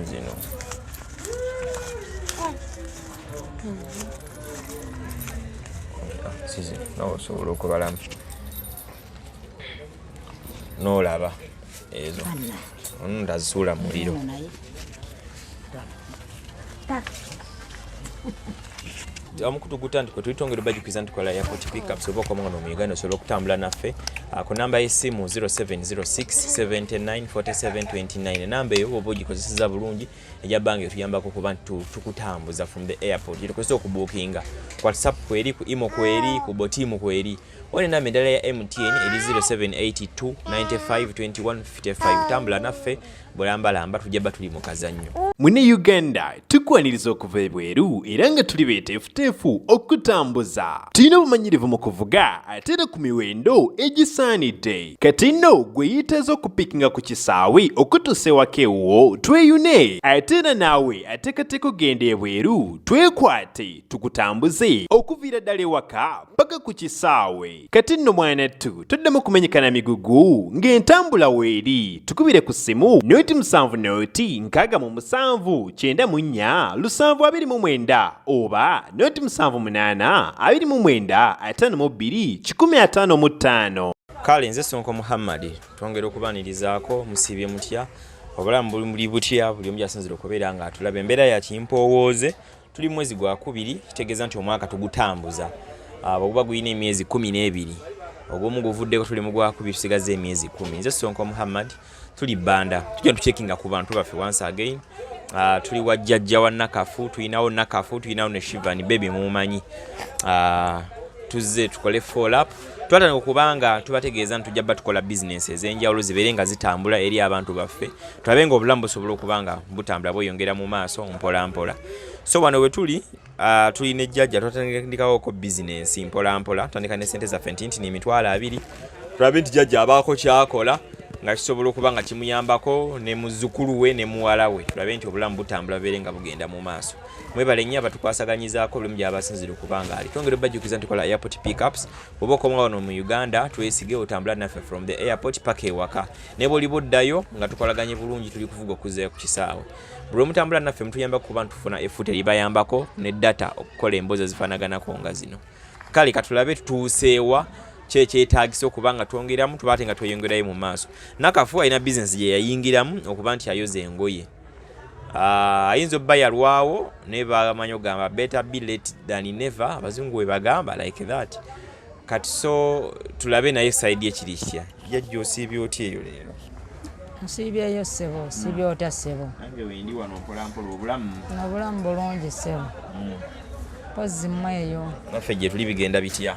zino sizi n'osobola okubalamu n'olaba ezo ndazisuula mu muliro omukutu gutandika tuyitongere bajukiza ntukola airport pickups oba okomanga no mu Uganda osobola okutambula naffe ku namba y'essimu 0706794729 namba eyo oba ogikozeseza bulungi ejja bbanga etuyambako kuba tukutambuza from the airport gyetukozesa okubuukinga ku WhatsApp kweri ku imo kweri ku botimu kweri wone namba endala ya MTN eri 0782952155 tambula naffe bulambalamba tujja tuli mu kazannyo. Mune Uganda tukwaniriza okuva ebweru era nga tuli beeteefuteefu okutambuza. Tulina obumanyirivu mu kuvuga ate era ku miwendo egisaanidde. Kati nno gwe yeetaaza okupikinga ku kisaawe okutuusa ewaka ewuwo tweyune ate era naawe ateekateeka ogenda ebweru twekwate tukutambuze okuviira ddala ewaka paka ku kisaawe. Kati nno mwanattu toddamu kumenyekana migugu ng'entambula weeri tukubire ku ssimu noti 7 noti 694 oba noti 782952 Kale nze Sonko Muhammad twongera okubanirizaako musiibye mutya obulamu buli butya buli omu yasinzira okubeera nga atulaba embeera ya kimpowooze tuli mwezi gwa 2 kitegeeza nti omwaka tugutambuza obuba gulina emyezi 12 ogw'omu guvuddeko tuli mu gwa 2 tusigaze emyezi 10 nze Sonko Muhammad tuli banda tujja tucheckinga ku bantu baffe once again tuli wajjajja wa Nakafu tulinawo Nakafu tulinawo ne Shivan baby mumanyi tuzze tukole follow up twatanga okubanga tubategeeza nti tujja tukola business ez'enjawulo zibeerenga zitambula eri abantu baffe tulabenga obulamu busobola okubanga butambula bweyongera mu maaso mpola mpola so wano we tuli tulina ejjajja twatandikawo ko business mpola mpola tutandika ne sente zaffe nti ni mitwalo 2 tulabe nti jjajja abaako kyakola nga kisobola okuba nga kimuyambako ne muzzukulu we ne muwala we tulabe nti obulamu butambula beerenga bugenda mu maaso mwebale nnyo abatukwasaganyizaako buli mu gy'abasinzira okubanga ali twongere bajjukiza nti tukola airport pickups oba okomawo wano mu Uganda twesige otambula naffe from the airport paka ewaka ne bw'oli buddayo nga tukolaganye bulungi tuli kuvuga okuzzayo ku kisaawe buli omutambula naffe mutuyambako kuba ntufuna effuta eribayambako ne data okukola emboozi ezifaanaganako nga zino kale katulabe tutuuseewa kyetaagisa okuba nga twongeramu tubaate nga tweyongerayo mu maaso Nakafu alina business gye yayingiramu okuba nti ayoza engoye ayinza obba yalwawo naye bamanyi ogamba better be late than never abazungu we bagamba like that kati so tulabe naye side ekiri kitya jjajja osiibye otya eyo leero nsiibyeyo ssebo siibye otya ssebo nange wendi wano mpolampola obulamu bulungi ssebo pozzi mmwe eyo naffe gye tuli bigenda bitya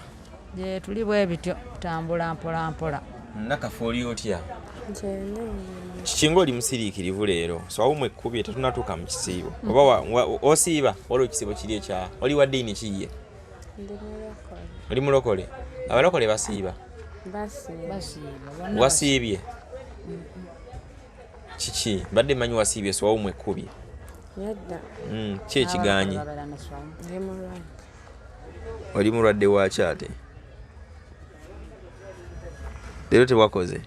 gye tuli bwe bityo tambula mpola Nakafu oli otya kikinga oli musiriikirivu leero so awumwe ekkubye tetunatuuka mu kisiibo oba osiiba waliwo ekisiibo kiri ekya oli wa ddiini kiye oli mulokole abalokole basiiba wasiibye kiki mbadde manyi wasiibye so awumwe ekkubye ki ekigaanyi oli mulwadde waki ate leero tewakoze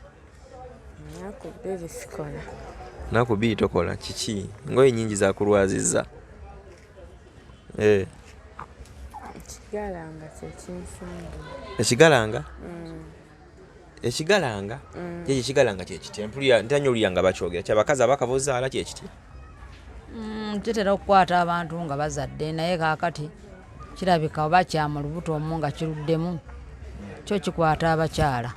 naku bbiri tokola kiki ngoye nyingi zakulwazizza ekigalanga ekigalanga kyekyo ekigalanga kyekitya ntanya olulya nga bakyogera kyabakazi abakabuzaala kyekitya kitera okukwata abantu nga bazadde naye kaakati kirabika oba kya mu lubuto omu nga kiruddemu kyo kikwata abakyala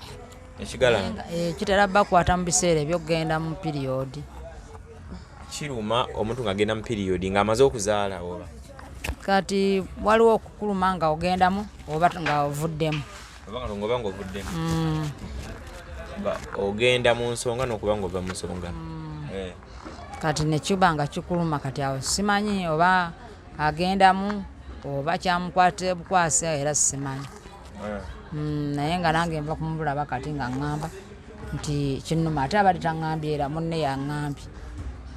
ekigalanga kitera bakwata mu biseera ebyokugenda mu piriyodi kiruma omuntu ng'agenda mu piriyodi ng'amaze okuzaala oba kati waliwo okukuluma nga ogendamu oba nga ovuddemu oba nga ovuddemu ogenda mu nsonga n'okuba ng'ova mu nsonga kati nekiba nga kikuluma kati awo simanyi oba agendamu oba kyamukwatira bukwasa era simanyi naye nga nange nva kumubulaba kati nga ŋŋamba nti kinnuma ate abadde taŋŋambye era munne yaŋŋambye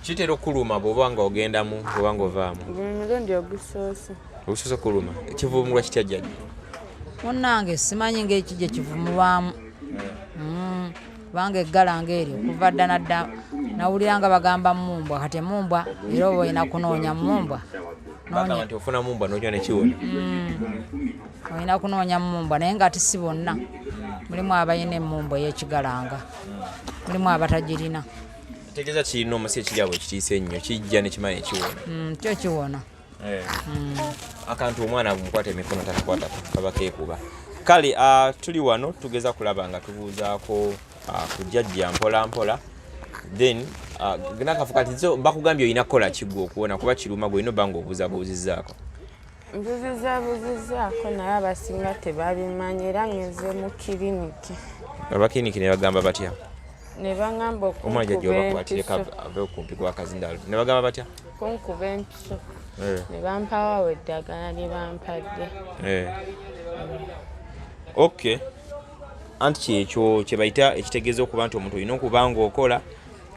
kitera okuluma bw'oba nga ogendamu bw'oba nga ovaamu mulundi ogusoose kuluma kivumulwa kitya jjajja munnange simanyi ng'eki gye kivumulwamu kubanga eggalanga eryo okuva dda nadda nawulira nga bagamba mumbwa kati mumbwa era oba olina kunoonya mumbwa bagamba nti ofuna mumbwa n'ojja ne kiwona olina kunoonya mumbwa naye nga ati si bonna mulimu abalina emumbwa ey'ekigalanga mulimu abatagirina tegeeza kirina omusi ekirabo ekitiisa ennyo kijja ne kimala ekiwona kyo kiwona akantu omwana bumukwata emikono tatakwata kaba keekuba kale tuli wano tugeza kulaba nga tubuuzaako kujjajja mpola mpola then Nakafu kati zo bakugambye olina kukola kigwo okuwona kuba kiruma gwe ino banga obuuzabuuzizzaako mbuzizaako naye abasinga tebabimanyi era ngeze mu kiriniki abakiriniki ne bagamba batya ne baŋŋamba omwana jjajja obakwatire ave okumpi gwakazindaalo ne bagamba batya kunkuba empiso ne bampawawo eddagala lye bampadde okay anti kyekyo kye bayita ekitegeeza okuba nti omuntu olina okuba ng'okola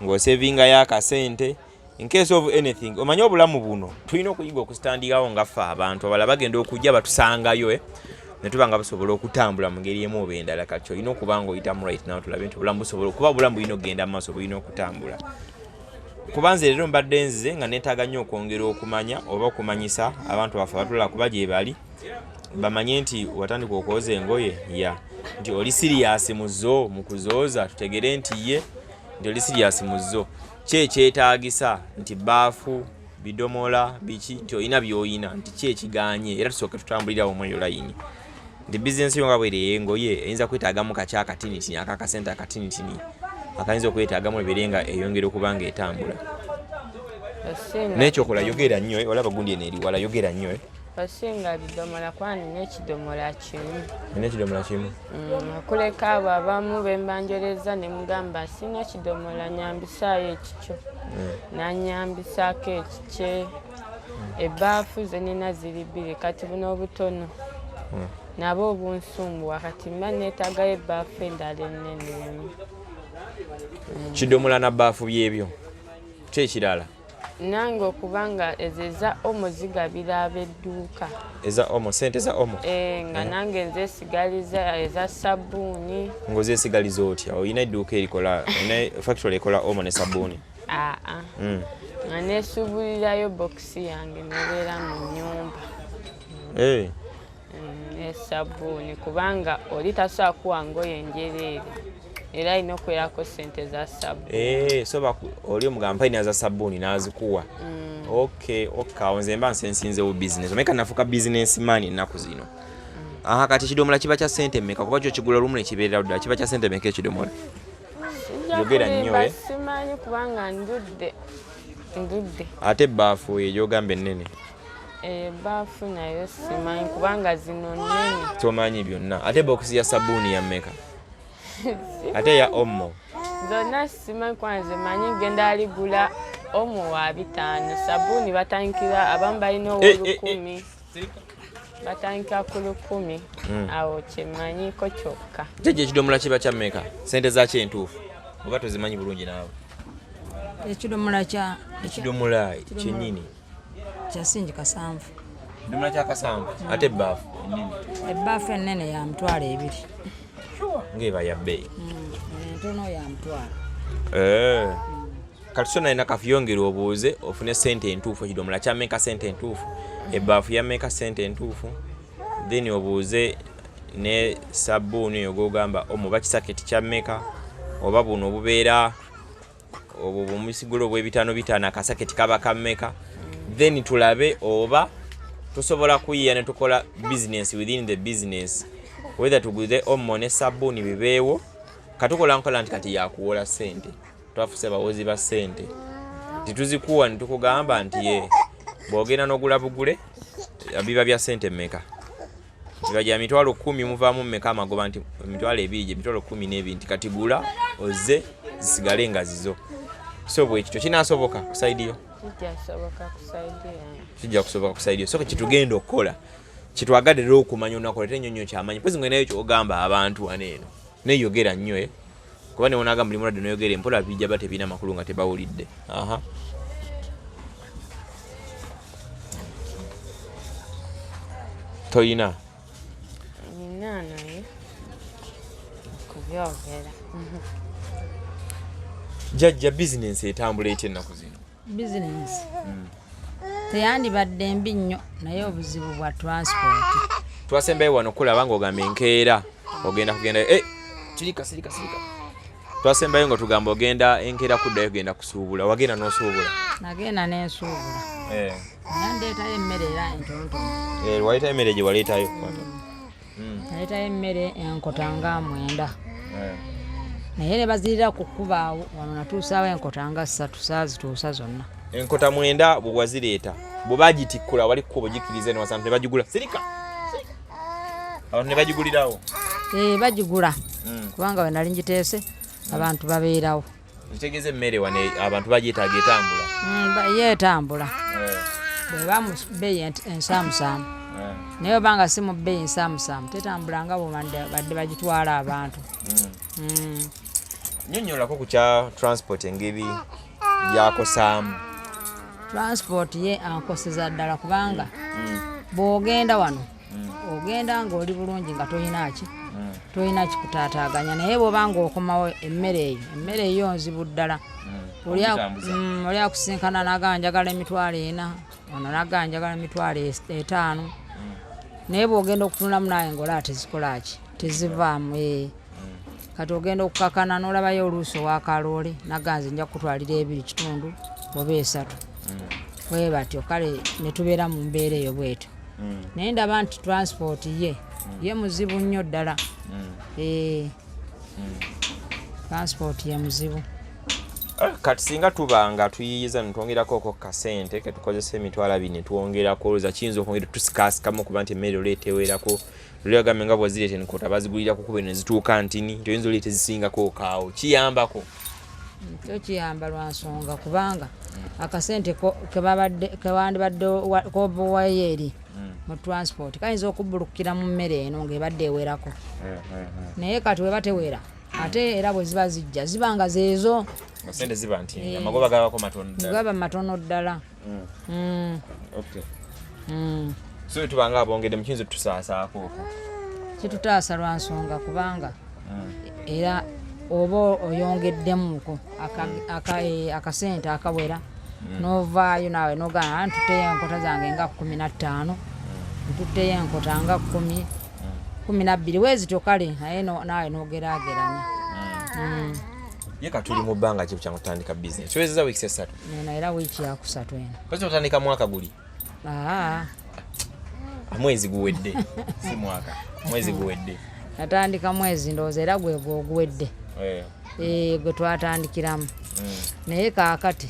ng'osevingayo akasente in case of anything omanyi obulamu buno tulina okuyiga okusitandikawo nga ffe abantu abalala bagenda okujja batusangayo ne tuba nga basobola okutambula mu ngeri emu oba endala kati olina okuba ng'oyitamu right now tulabe nti obulamu busobola okuba obulamu bulina okugenda mu maaso bulina okutambula kuba nze leero mbadde nzize nga neetaaga nnyo okwongera okumanya oba okumanyisa abantu baffe abatulala kuba gye bali bamanye nti watandika okwoza engoye nti oli siriyasi mu zo mu kuzooza tutegere nti ye nti oli siriyasi mu zo kyetaagisa nti baafu bidomola biki nti olina by'oyina nti kyekiganye era tusooke tutambulirawo mu eyo layini nti bizinesi yo nga bwere engoye eyinza kwetaagamu kaki akatinitini akakasente akatinitini akayinza okwetaagamu ebeere nga eyongera okuba nga etambula nekyokola yogera nnyo olaba gundi eno eri wala yogera nnyo basinga bidomola kwani n'ekidomola kimu akuleka abo abamu bembanjoleza ne mugamba sina kidomola nyambisaayo ekikyo nanyambisaako ekikye ebbaafu ze nina ziri bbiri kati buno obutono nabo obunsumbuwa kati mba neetaagayo ebbaafu endala ennene kidomola na bbaafu byebyo kyekirala nange okubanga ezo eza omo zigabira ab'edduuka eza omo sente za omo nga nange nzeesigaliza eza sabbuuni ng'ozeesigaliza otya olina edduuka erikola olina factory ekola omo ne sabbuuni nga neesuubulirayo bokisi yange nebeera mu nnyumba n'esabbuuni kubanga oli tasobola kuwa ngoye njereere era alina okwerako sente za sabbuuni so oli omugamba ina za sabbuuni n'azikuwa awo nze mba nsensinzewo bizinesi omeka nafuuka bizinesi maani ennaku zino kati ekidomola kiba kya sente mmeka kuba kyo kigula lumu ne kibeerera ddala kiba kya sente mmeka ekidomola yogera nnyo simanyi kubanga ndudde ate ebbaafu eyo gy'ogamba ennene ebbaafu nayo simanyi kubanga zino nnene tomanyi byonna ate bokisi ya sabbuuni ya mmeka ate ya omo zonna simanyi kwanze manyi genda aligula omo wa 5 sabbuuni batandikira abamu balina ow'olukumi batandikira ku 10 awo kyemanyiko kyokka kyekyo ekidomola kiba kya mmeka sente zakyo entuufu oba tozimanyi bulungi naawe ekidomola kyennyini kyasingi 7 ekidomola kya 7 ate ebbaafu ebbaafu ennene ya 2 ng'eba ya bbeeyi entono ya 1 kati so naye Nakafu yongera obuuze ofune sente entuufu ekidomola kya mmeka sente entuufu ebbaafu ya mmeka sente entuufu then obuuze ne sabbuuni eyo g'ogamba omuba kisaketi kya mmeka oba buno obubeera obwo bumusigula obw'ebitaano akasaketi kaba ka mmeka then tulabe oba tusobola kuyiya ne tukola business within the business whether tuguze omo ne sabbuuni bibeewo katukola nkola nti kati yakuwola sente twafuse bawozi ba sente tituzikuwa nitukugamba nti bwogenda n'ogula bugule biba bya sente mmeka biba gya 10,000 muvaamu mmeka amagoba nti 2,200 gye 10,000 nti kati gula ozze zisigale nga zizo so bwekityo kinaasoboka kusaidiyo kijja kusoboka kusaidiyo so kitugenda okukola kitwagadde okumanya onakola ate nnyo kyamanyi pozi ngwe nayo kyogamba abantu waneeno neyogera nnyo kuba ne wonagamba buli mulwadde noyogera empola bijja ba tebiina makulu nga tebawulidde toyina nina naye kubyogera Jajja business etambula etya ennaku zino? Business teyandibadde mbi nnyo naye obuzibu bwa transport. Twasembayo wano kulaba ng'ogamba enkeera ogenda sirika. Twasembayo nga tugamba ogenda enkeera kuddayo ogenda kusuubula. Wagenda n'osuubula? Nagenda n'ensuubula. Nandeetayo emmere era entonotono. Waleetayo emmere gye waleetayo? Naleetayo emmere enkota nga 9. Naye ne bazirira ku kkuba awo wano natuusaawo enkota nga 3 saazituusa zonna. Enkota 9 bwe wazireeta bwe bagitikkula wali kkubo gikiriza ne wasantu ne bagigula. Sirika. Abantu ne bagigulirawo? Bagigula. Kubanga we nali ngiteese abantu babeerawo. Ntegeeza emmere wano abantu bagyetaaga etambula? Yeetambula. Bweba mu bbeeyi ensaamusaamu. Naye obanga si mu bbeeyi nsaamusaamu tetambula nga badde bagitwala abantu. Nnyonnyolako ku kya transport engeri gyakosaamu. Transport ye ankoseza ddala kubanga bw'ogenda wano ogenda ng'oli bulungi nga toyina kikutaataaganya naye bw'obanga okomawo emmere eyo nzibu ddala. Oli akusinkana n'agamba njagala emitwalo 4 ono n'agamba njagala emitwalo 5 naye bw'ogenda okutunulamu naye ng'olaba tezikola ki tezivaamu. Kati ogenda okukakana n'olabayo oluusi owakaloole naganze nja kutwalira 2.5 oba 3 bwe batyo kale ne tubeera mu mbeera eyo bwetyo. Naye ndaba nti transport ye muzibu nnyo ddala. Transport ye muzibu. Kati singa tubanga tuyiyiza netwongerako kasente ketukozesa emitwalo 2 twongerako olwoza kiyinza okwongera tusikasikamu kuba nti emmere oleeta ewerako. Luli agambe nga bwazireeta enkota bazigulirako kuba ne zituuka ntini toyinza oleeta ezisingako kaawo kiyambako. Kyo kiyamba lwa nsonga kubanga akasente kewandibadde kobuwayo eri mu transport kayinza okubbulukira mu mmere eno ng'ebadde ewerako. Naye kati weba tewera ate era bwe ziba zijja zibanga zeezo. Sente ziba nti amagoba gabako matono ddala. Gaba matono ddala. So tubanga abongedde mu kiyinza otusaasaako. Kitutaasa lwa nsonga kubanga era oba oyongeddemuko akasente akawera n'ovaayo naawe n'ogamba ntutteyo enkota zange nga 15 ntutteyo enkota nga 12 weezityo kale naye naawe n'ogeraageranya. Yeka tuli mu bbanga ki bukyangu tutandika business? Tuwezeza wiiki 3. Era wiiki ya 3 eno. Kwezi tutandika mwaka guli? Mwezi guwedde si mwaka. Mwezi guwedde. Natandika mwezi ndowooza era gwe oguwedde. Gwe twatandikiramu. Naye kaakati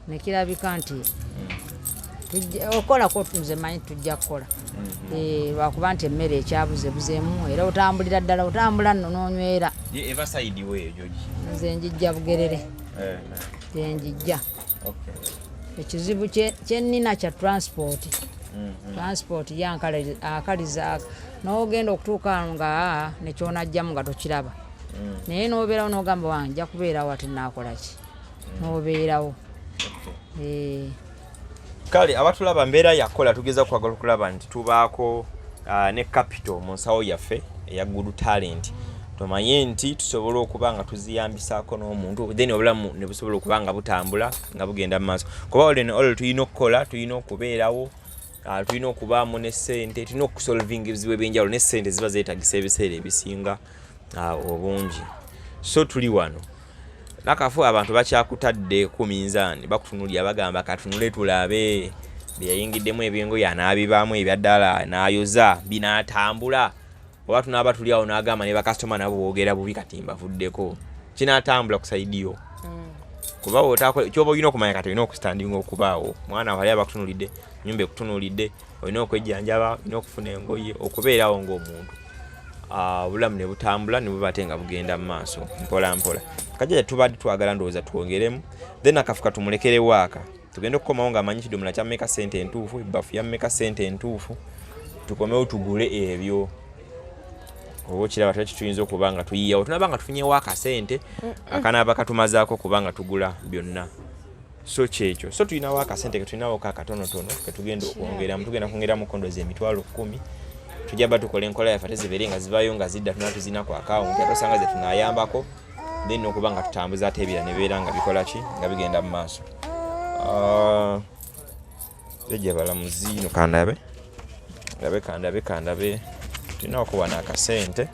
nekirabika nti okolako nze manyi tujja kukola. Lwakuba nti emmere ekyabuzebuzeemu era otambulira ddala otambula nno n'onywera. Eva side we George. Nze njijja Bugerere. Njijja. Ekizibu kyennina kya transport. Transport yankaliza n'ogenda okutuuka nga nekyonajjamu nga tokiraba. Naye n'obeerawo n'ogamba wange nja kubeerawo ati naakola ki n'obeerawo. Kale abatulaba mbeera yakola tugeza kwagala okulaba nti tubaako ne capital mu nsawo yaffe eya Good Talent. Tumanye nti tusobola okuba nga tuziyambisaako n'omuntu then obulamu ne busobola okuba nga butambula nga bugenda mu maaso. Kuba olwo tulina okukola tulina okubeerawo tulina okubaamu ne ssente tulina okusolvinga ebizibu ebyenjawulo ne ssente ziba zeetagisa ebiseera ebisinga obungi. So tuli wano Nakafu abantu bakyakutadde ku minzaani bakutunulira bagamba katunule tulabe byayingiddemu ebyengo yanabibaamu ebyaddala n'ayoza binatambula. Oba tunaaba tuli awo n'agamba ne bakasitoma nabo boogera bubi kati mbavuddeko kinatambula ku saidiyo. Kuba otakola kyoba olina okumanya kati olina okusitandinga okubaawo mwana wali abakutunulidde nyumba ekutunuulidde olina okwejjanjaba olina okufuna engoye okubeerawo ng'omuntu. Obulamu ne butambula ne bubate nga bugenda mu maaso mpola mpola. Kajja tubadde twagala ndowooza twongeremu then akafuka tumulekere waaka tugende okukomawo ng'amanyi kidomola kya mmeka ssente entuufu ebbafu ya mmeka ssente entuufu tukomewo tugule ebyo. Oba kiraba twaki tuyinza okuba nga tuyiyawo tunaba nga tufunyewo akasente akanaaba katumazaako kuba nga tugula byonna. So kyekyo so tulinawo akasente ketulinawo kakatonotono ketugenda okwongeramu tugenda kwongeramu kondozi emitwalo 10 tujja ba tukola enkola yaffe tezibeere nga zivaayo nga zidda tunatuzina ku akawunti atosanga ze tunayambako then okuba nga tutambuza ate ebira ne beera nga bikola ki nga bigenda mu maaso. Lejja balamuzi no kandabe tulina okuba n'akasente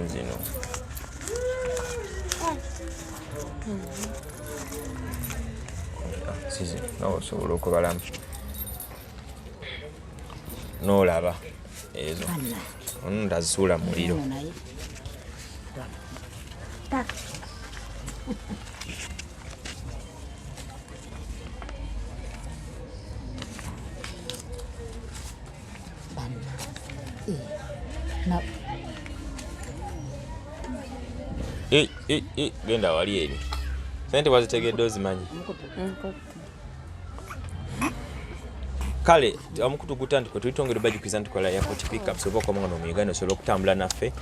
zino sizi nawe osobola okubalamu n'olaba ezo ndazisuula mu muliro. Genda wali eri sente wazitegedde ozimanyi. Kale omukutu gutandika tulitongera bajukiza ntukola airport pickups oba okomonga no mu Uganda osobola okutambula naffe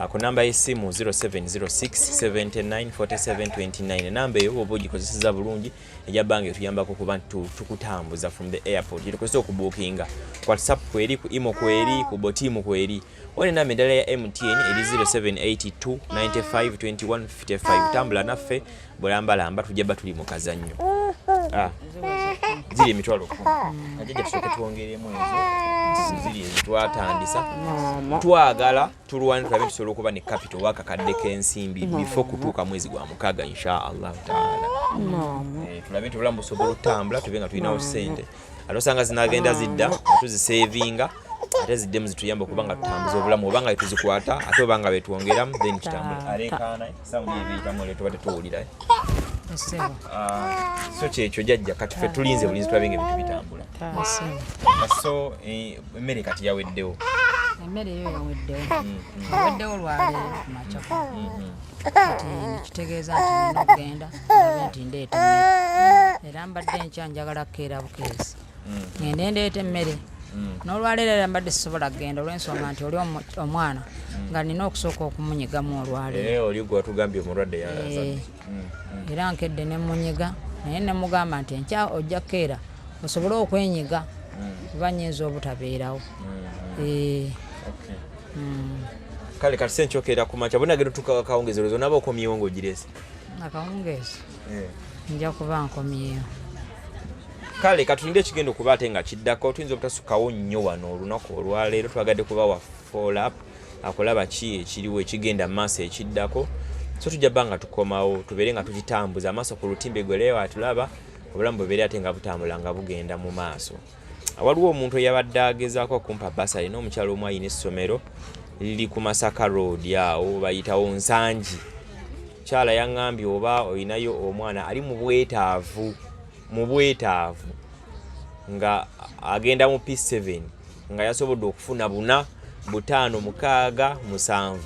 ku namba y'essimu 0706794729 namba eyo oba ogikozeseza bulungi ejja bbanga etuyambako kuba tukutambuza from the airport tukozesa okubuukinga ku WhatsApp kweri ku imo kweri ku botimu kweri wone namba endala ya MTN eri 0782952155 tambula naffe bulambalamba tujja tuli mu kazannyo. Ziri emitwalo 10 ajja tusooke twongeremu ezo ziri ezitwatandisa twagala tulwane tulabe tusobola okuba ne capital waka kadde k'ensimbi before kutuuka mwezi gwa mukaaga insha Allah taala. Tulabe tubulamu busobola okutambula tube nga tulinawo ssente ate osanga zinagenda zidda tuzisevinga ate ziddemu zituyamba okuba nga tutambuza obulamu oba nga tuzikwata ate oba nga betwongeramu then tutambula alekaana samu yebiyitamu olwo tuba tetuwulira. So kyekyo jjajja kati ffe tulinze bulinzi tulabe nga ebintu bitambula. So emmere kati yaweddewo. Emmere yo yaweddewo lwaleero ku makya kati kitegeeza nti nina okugenda ndabe nti ndeeta emmere era mbadde nkya njagala kukeera bukeezi ngende ndeeta emmere n'olwaleero era mbadde sisobola kugenda olw'ensonga nti oli omwana nga nina okusooka okumunyigamu olwaleero. Oli gwe watugambye omulwadde era nkedde ne munyiga naye ne mugamba nti enkya ojja kukeera osobole okwenyiga kuba nnyinza obutabeerawo. Kale kati se nkyokeera ku makya bonagenda otuuka akawungeezo naba okomyewo ng'ogirese akawungeezo nja kuba nkomyewo. Kale katulinde ekigenda okuba ate nga kiddako tuyinza obutasukkawo nnyo wano olunaku olwaleero twagadde kuba wa follow up akulaba ki ekiriwo ekigenda mu maaso ekiddako so tujja bba nga tukomawo tubeere nga tukitambuza amaaso ku lutimbe gwe leero atulaba obulamu bubeere ate nga butambula nga bugenda mu maaso. Waliwo omuntu eyabadde agezaako okumpa basale n'omukyalo omu ayina essomero liri ku Masaka Road awo bayitawo Nsangi. Kyala yaŋŋambye oba olinayo omwana ali mu bwetaavu nga agenda mu P7 nga yasobodde okufuna 4, 5, 6, 7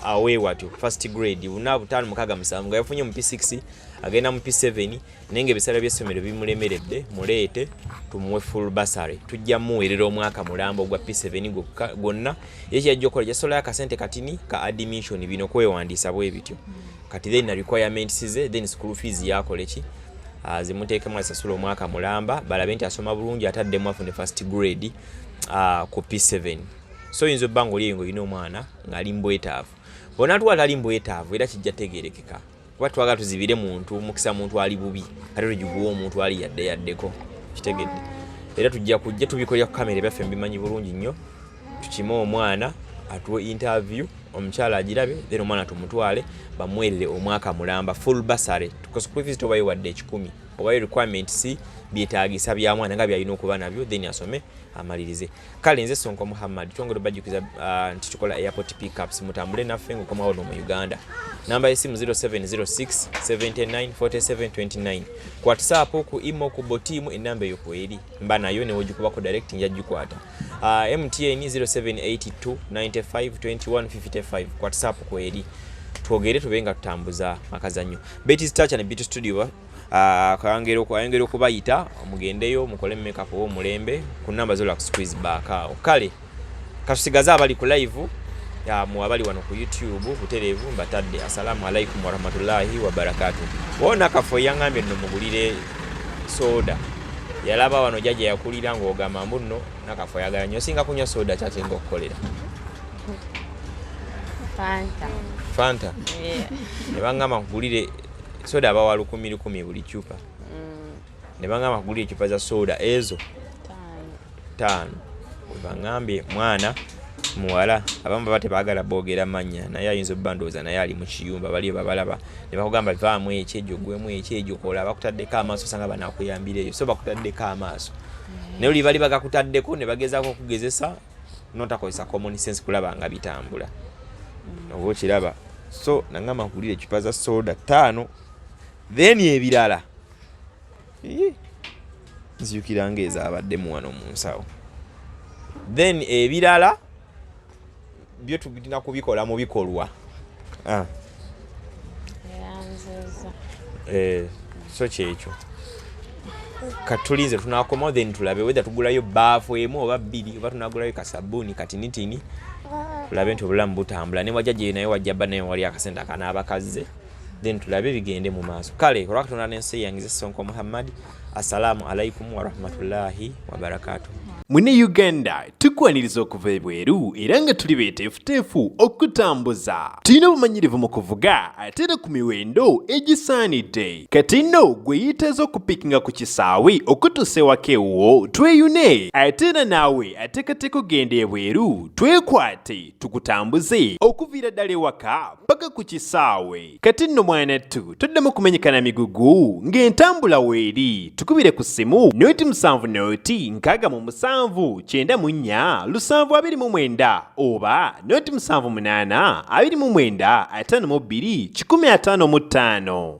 awewatyo first grade 4, 5, 6, 7 nga yafunye mu P6 agenda mu P7 nenge ebisale by'essomero bimulemeredde muleete tumuwe full basari tujja muweerera omwaka mulamba ogwa P7 gonna yekijja okukola jasola akasente katini ka admission bino kwewandiisa bwe bityo kati then requirements ze then school fees yakole ki zimuteekemu asasula omwaka mulamba balabe nti asoma bulungi ataddemu afune first grade ku P7 so yinzo bango liyengo ino omwana ngali mbwetaavu bona atwala ali mbwetaavu era kijja tegerekeka kuba twagala tuzibire muntu mukisa muntu ali bubi ate tugiguwa omuntu ali yaddeko kitegedde era tujja kujja tubikolera ku kamera byaffe mbimanyi bulungi nnyo tukime omwana atuwe interview omukyala agirabe then omwana tumutwale bamwerere omwaka mulamba full basari tukosukuvisit obayo wadde 10 obayo requirements byetaagisa bya mwana nga byalina okuba nabyo then asome amalirize. Kale nze Sonko Muhammad twongere bajukiza nti tukola airport pickups mutambule naffe ng'okoma wano mu Uganda. Namba y'essimu 0706794729 ku WhatsApp ku imo ku botimu enamba eyo kweri mba nayo ne wogikubako direct nja gikwata. MTN 0782952155 ku WhatsApp kweri twogere tubenga tutambuza makazanyo. Betty's Touch and Beauty Studio kayongera okubayita mugendeyo mukole makeup wo mulembe ku namba zo la squeeze back awo. Kale katusigaza abali ku live ya mu abali wano ku YouTube buterevu mbatadde assalamu alaikum warahmatullahi wabarakatuh. Wona kafo yangambye no mugulire soda yalaba wano jaje yakulira ng'ogamba mbuno nakafo yagala nnyo singa kunywa soda kyate ng'okukolera Fanta. Ne bangamba nkugulire soda abawa 10,000 buli chupa. Ne bangamba nkugulire chupa za soda ezo 5. Bangambye mwana muwala abamu baba tebagala boogera mannya naye ayinza obbandooza naye ali mu kiyumba bali babalaba ne bakugamba vaamu ekyejo gwemu ekyejo kola bakutaddeko amaaso sanga banakuyambira eyo so bakutaddeko amaaso naye oli bali bagakutaddeko ne bagezaako okugezesa notakozesa common sense kulaba nga bitambula oba okiraba so nangamba nkulire ecupa za soda 5 then ebirala nzijukira ngeza abaddemu wano mu nsawo then ebirala byo tugina kubikola mu bikolwa so kyekyo katulize tunakomawo then tulabe whether tugulayo baafu emu oba 2 oba tunagulayo kasabuni katinitini tulabe nti obulamu butambula ne wajja naye wajjaba naye wali akasente akanaabakaze then tulabe bigende mu maaso kale olwakatonda n'ensi yange Sonko Muhammad assalamu alaikum wa rahmatullahi wa barakatuh. Mune Uganda tukwaniriza okuva ebweru era nga tuli beeteefuteefu okutambuza. Tulina obumanyirivu mu kuvuga ate era ku miwendo egisaanidde. Kati nno gwe yeetaaza okupikinga ku kisaawe okutuusa ewaka ewuwo tweyune ate era naawe ateekateeka ogenda ebweru twekwate tukutambuze okuviira ddala ewaka paka ku kisaawe. Kati nno mwanattu toddamu kumenyekana migugu ng'entambula weeri tukubire ku ssimu noti 7 noti 6 9 729 oba noti 78 29 52 155.